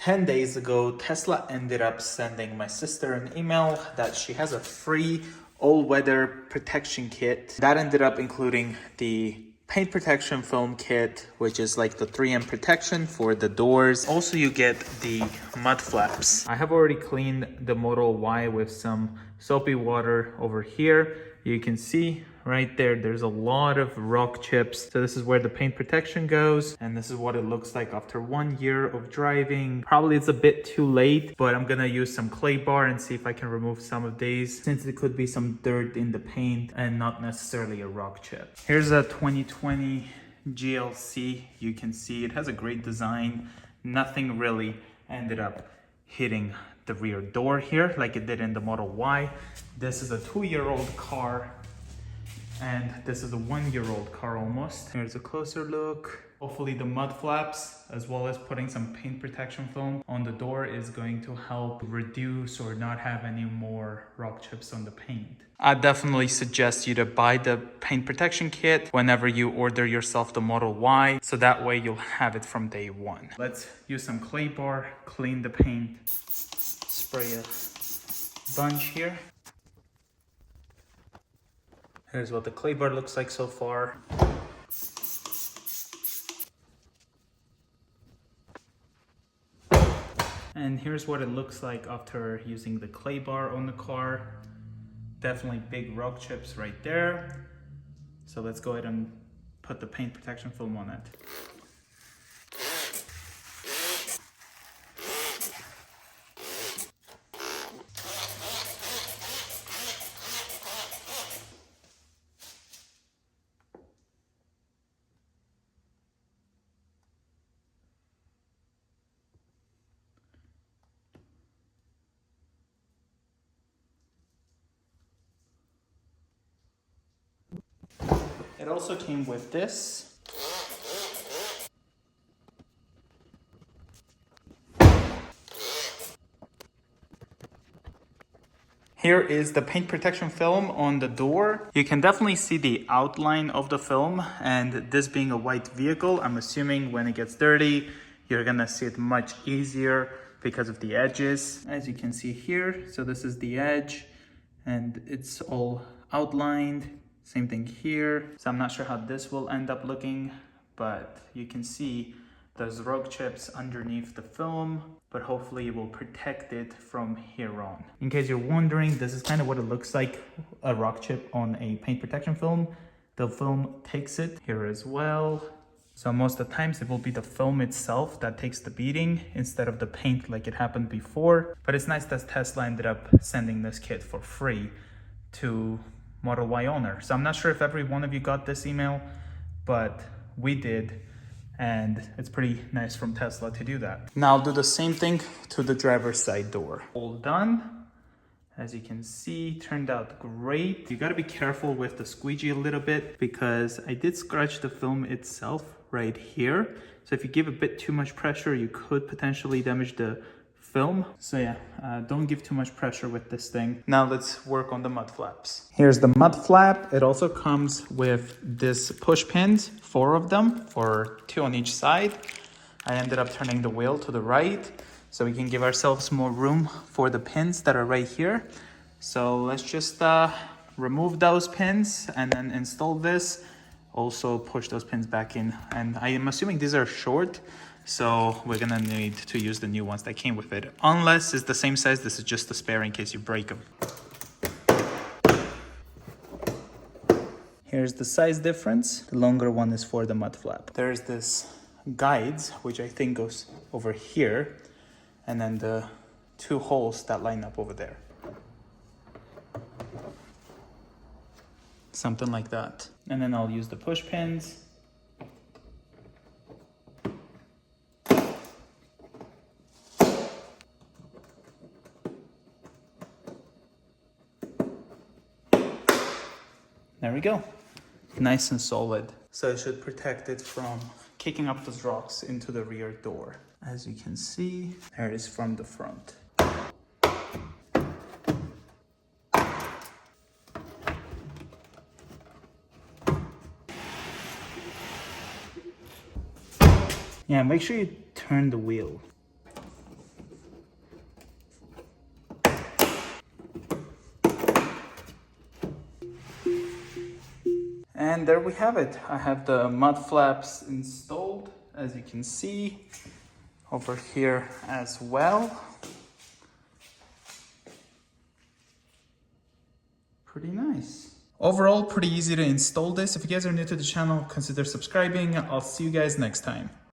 10 days ago, Tesla ended up sending my sister an email that she has a free all-weather protection kit. That ended up including the paint protection film kit, which is like the 3M protection for the doors. Also, you get the mud flaps. I have already cleaned the Model Y with some soapy water over here. You can see right there, there's a lot of rock chips. So this is where the paint protection goes. And this is what it looks like after 1 year of driving. Probably it's a bit too late, but I'm gonna use some clay bar and see if I can remove some of these, since it could be some dirt in the paint and not necessarily a rock chip. Here's a 2020 GLC. You can see it has a great design. Nothing really ended up hitting the rear door here like it did in the Model Y. This is a 2-year-old car, and this is a 1-year-old car almost. Here's a closer look. Hopefully the mud flaps, as well as putting some paint protection film on the door, is going to help reduce or not have any more rock chips on the paint. I definitely suggest you to buy the paint protection kit whenever you order yourself the Model Y, so that way you'll have it from day one. Let's use some clay bar, clean the paint, spray a bunch here. Here's what the clay bar looks like so far. And here's what it looks like after using the clay bar on the car. Definitely big rock chips right there. So let's go ahead and put the paint protection film on it. It also came with this. Here is the paint protection film on the door. You can definitely see the outline of the film, and this being a white vehicle, I'm assuming when it gets dirty, you're gonna see it much easier because of the edges. As you can see here, so this is the edge and it's all outlined. Same thing here. So I'm not sure how this will end up looking, but you can see there's rock chips underneath the film, but hopefully it will protect it from here on. In case you're wondering, this is kind of what it looks like, a rock chip on a paint protection film. The film takes it here as well. So most of the times it will be the film itself that takes the beating instead of the paint like it happened before. But it's nice that Tesla ended up sending this kit for free to Model Y owner. So I'm not sure if every one of you got this email, but we did, and it's pretty nice from Tesla to do that. Now I'll do the same thing to the driver's side door. All done. As you can see, turned out great. You gotta be careful with the squeegee a little bit, because I did scratch the film itself right here. So if you give a bit too much pressure, you could potentially damage the film. So yeah, don't give too much pressure with this thing. Now let's work on the mud flaps. Here's the mud flap. It also comes with this push pins, 4 of them, for 2 on each side. I ended up turning the wheel to the right so we can give ourselves more room for the pins that are right here. So let's just remove those pins and then install this. Also push those pins back in. And I am assuming these are short, so we're gonna need to use the new ones that came with it. Unless it's the same size, this is just a spare in case you break them. Here's the size difference. The longer one is for the mud flap. There's this guides, which I think goes over here, and then the 2 holes that line up over there. Something like that. And then I'll use the push pins. There we go. Nice and solid. So it should protect it from kicking up those rocks into the rear door. As you can see, there it is from the front. Yeah, make sure you turn the wheel. And there we have it. I have the mud flaps installed, as you can see, over here as well. Pretty nice. Overall, pretty easy to install this. If you guys are new to the channel, consider subscribing. I'll see you guys next time.